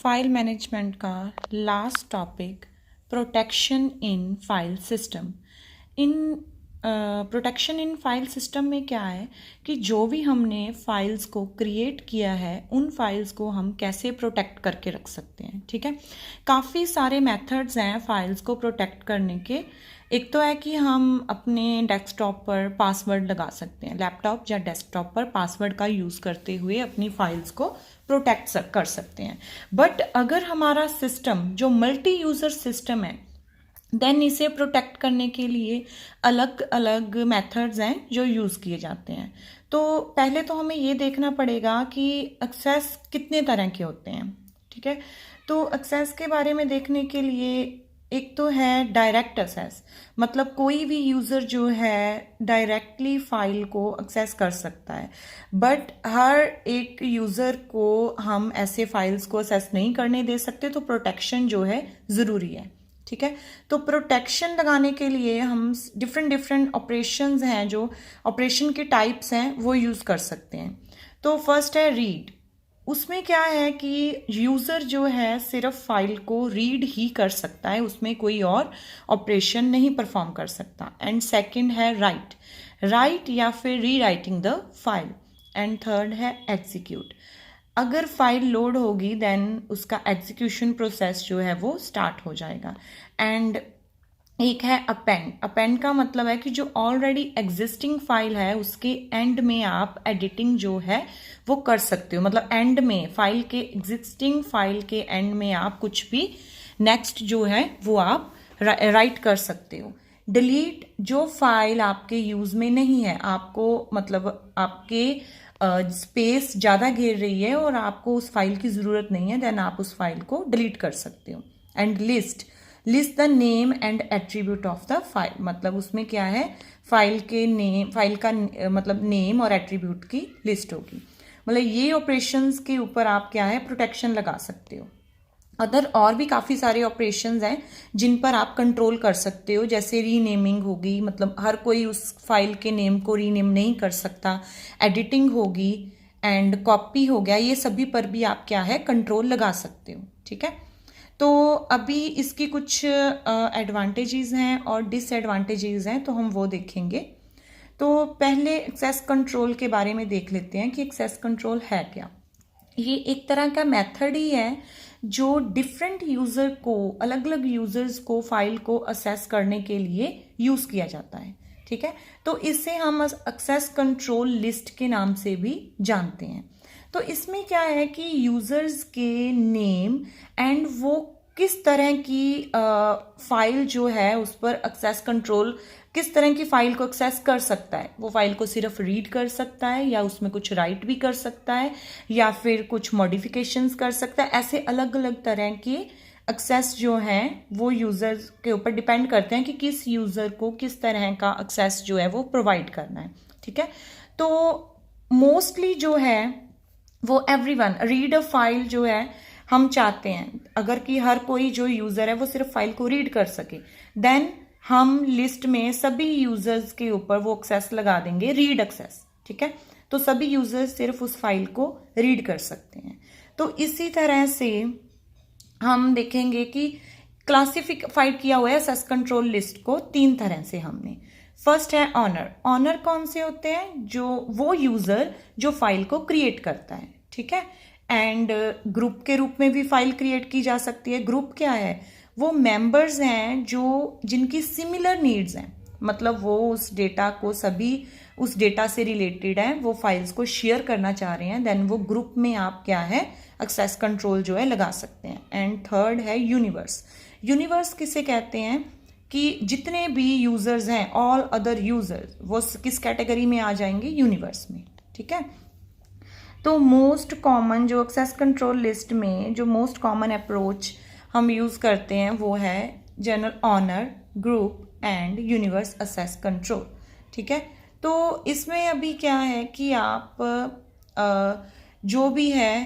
File management का last topic protection in file system. In protection in file system में क्या है कि जो भी हमने फाइल्स को क्रिएट किया है उन फाइल्स को हम कैसे प्रोटेक्ट करके रख सकते हैं। ठीक है, काफ़ी सारे मेथड्स हैं फाइल्स को प्रोटेक्ट करने के। एक तो है कि हम अपने डेस्कटॉप पर पासवर्ड लगा सकते हैं, लैपटॉप या डेस्कटॉप पर पासवर्ड का यूज़ करते हुए अपनी फाइल्स को प्रोटेक्ट कर सकते हैं। बट अगर हमारा सिस्टम जो मल्टी यूज़र सिस्टम है देन इसे प्रोटेक्ट करने के लिए अलग अलग मेथड्स हैं जो यूज़ किए जाते हैं। तो पहले तो हमें ये देखना पड़ेगा कि एक्सेस कितने तरह के होते हैं। ठीक है, तो एक्सेस के बारे में देखने के लिए एक तो है डायरेक्ट एक्सेस, मतलब कोई भी यूज़र जो है डायरेक्टली फाइल को एक्सेस कर सकता है। बट हर एक यूज़र को हम ऐसे फाइल्स को एक्सेस नहीं करने दे सकते, तो प्रोटेक्शन जो है ज़रूरी है। ठीक है, तो प्रोटेक्शन लगाने के लिए हम डिफरेंट ऑपरेशंस हैं, जो ऑपरेशन के टाइप्स हैं वो यूज़ कर सकते हैं। तो फर्स्ट है रीड। उसमें क्या है कि यूज़र जो है सिर्फ फाइल को रीड ही कर सकता है, उसमें कोई और ऑपरेशन नहीं परफॉर्म कर सकता। एंड सेकंड है राइट, राइट या फिर rewriting the file. And third है एग्जीक्यूट, अगर फाइल लोड होगी देन उसका एग्जीक्यूशन प्रोसेस जो है वो स्टार्ट हो जाएगा। एंड एक है अपेंड, अपेंड का मतलब है कि जो ऑलरेडी एग्जिस्टिंग फाइल है उसके एंड में आप एडिटिंग जो है वो कर सकते हो, मतलब एंड में फाइल के एग्जिस्टिंग फाइल के एंड में आप कुछ भी नेक्स्ट जो है वो आप राइट कर सकते हो। डिलीट, जो फाइल आपके यूज में नहीं है, आपको मतलब आपके स्पेस ज़्यादा घेर रही है और आपको उस फाइल की ज़रूरत नहीं है, देन आप उस फाइल को डिलीट कर सकते हो। And list, list the name and attribute of the file, मतलब उसमें क्या है फाइल के नेम, फाइल का मतलब नेम और एट्रीब्यूट की लिस्ट होगी। मतलब ये ऑपरेशंस के ऊपर आप क्या है प्रोटेक्शन लगा सकते हो। अदर और भी काफ़ी सारे ऑपरेशंस हैं जिन पर आप कंट्रोल कर सकते हो, जैसे रीनेमिंग होगी, मतलब हर कोई उस फाइल के नेम को रीनेम नहीं कर सकता। एडिटिंग होगी एंड कॉपी हो गया, ये सभी पर भी आप क्या है कंट्रोल लगा सकते हो। ठीक है, तो अभी इसकी कुछ एडवांटेजेस हैं और डिसएडवांटेजेस हैं, तो हम वो देखेंगे। तो पहले एक्सेस कंट्रोल के बारे में देख लेते हैं कि एक्सेस कंट्रोल है क्या। ये एक तरह का मेथड ही है जो डिफरेंट यूज़र को, अलग अलग यूज़र्स को फाइल को असेस करने के लिए यूज़ किया जाता है। ठीक है, तो इसे हम एक्सेस कंट्रोल लिस्ट के नाम से भी जानते हैं। तो इसमें क्या है कि यूज़र्स के नेम एंड वो किस तरह की फाइल जो है उस पर एक्सेस कंट्रोल, किस तरह की फाइल को एक्सेस कर सकता है। वो फाइल को सिर्फ रीड कर सकता है या उसमें कुछ राइट भी कर सकता है या फिर कुछ मॉडिफिकेशंस कर सकता है। ऐसे अलग अलग तरह के एक्सेस जो हैं वो यूज़र्स के ऊपर डिपेंड करते हैं कि किस यूज़र को किस तरह का एक्सेस जो है वो प्रोवाइड करना है। ठीक है, तो मोस्टली जो है वो एवरीवन रीड अ फाइल जो है हम चाहते हैं, अगर कि हर कोई जो यूज़र है वो सिर्फ फाइल को रीड कर सके, देन हम लिस्ट में सभी यूजर्स के ऊपर वो एक्सेस लगा देंगे रीड एक्सेस। ठीक है, तो सभी यूजर्स सिर्फ उस फाइल को रीड कर सकते हैं। तो इसी तरह से हम देखेंगे कि क्लासिफाइड किया हुआ है एक्सेस कंट्रोल लिस्ट को तीन तरह से हमने। फर्स्ट है ऑनर, ऑनर कौन से होते हैं, जो वो यूजर जो फाइल को क्रिएट करता है। ठीक है, एंड ग्रुप के रूप में भी फाइल क्रिएट की जा सकती है। ग्रुप क्या है, वो मेंबर्स हैं जो जिनकी सिमिलर नीड्स हैं, मतलब वो उस डेटा को सभी उस डेटा से रिलेटेड हैं, वो फाइल्स को शेयर करना चाह रहे हैं, देन वो ग्रुप में आप क्या है एक्सेस कंट्रोल जो है लगा सकते हैं। एंड थर्ड है यूनिवर्स, यूनिवर्स किसे कहते हैं कि जितने भी यूजर्स हैं ऑल अदर यूजर्स वो किस कैटेगरी में आ जाएंगे, यूनिवर्स में। ठीक है, तो मोस्ट कॉमन जो एक्सेस कंट्रोल लिस्ट में जो मोस्ट कॉमन अप्रोच हम यूज़ करते हैं वो है general owner, group and universe access control. ठीक है, तो इसमें अभी क्या है कि आप जो भी है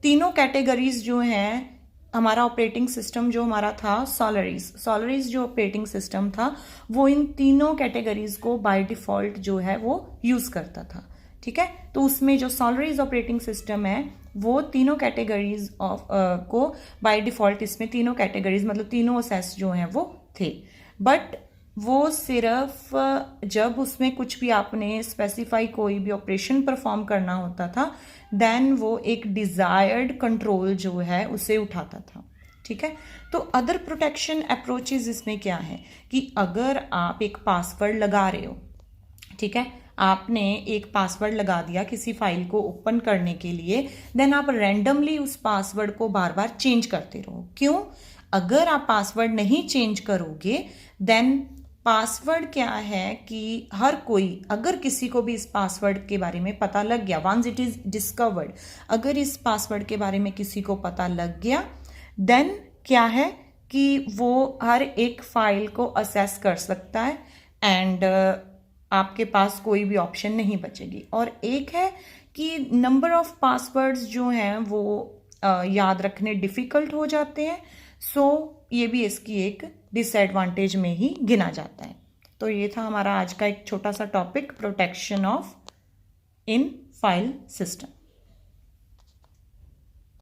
तीनों कैटेगरीज जो हैं, हमारा ऑपरेटिंग सिस्टम जो हमारा था सोलारिस जो ऑपरेटिंग सिस्टम था वो इन तीनों कैटेगरीज को बाय डिफ़ॉल्ट जो है वो यूज़ करता था। ठीक है। तो उसमें जो सॉलरिस ऑपरेटिंग सिस्टम है वो तीनों कैटेगरीज ऑफ को बाय डिफ़ॉल्ट, इसमें तीनों कैटेगरीज मतलब तीनों ओसेस जो हैं वो थे, बट वो सिर्फ जब उसमें कुछ भी आपने स्पेसिफाई कोई भी ऑपरेशन परफॉर्म करना होता था देन वो एक डिज़ायर्ड कंट्रोल जो है उसे उठाता था, ठीक है। तो अदर प्रोटेक्शन अप्रोचेज इसमें क्या है कि अगर आप एक पासवर्ड लगा रहे हो, ठीक है, आपने एक पासवर्ड लगा दिया किसी फाइल को ओपन करने के लिए, देन आप रैंडमली उस पासवर्ड को बार बार चेंज करते रहो। क्यों? अगर आप पासवर्ड नहीं चेंज करोगे देन पासवर्ड क्या है कि हर कोई, अगर किसी को भी इस पासवर्ड के बारे में पता लग गया, वंस इट इज डिस्कवर्ड, अगर इस पासवर्ड के बारे में किसी को पता लग गया देन क्या है कि वो हर एक फाइल को असेस कर सकता है एंड आपके पास कोई भी ऑप्शन नहीं बचेगी। और एक है कि नंबर ऑफ पासवर्ड्स जो हैं वो याद रखने डिफ़िकल्ट हो जाते हैं, सो ये भी इसकी एक डिसएडवांटेज में ही गिना जाता है। तो ये था हमारा आज का एक छोटा सा topic, protection of in file system.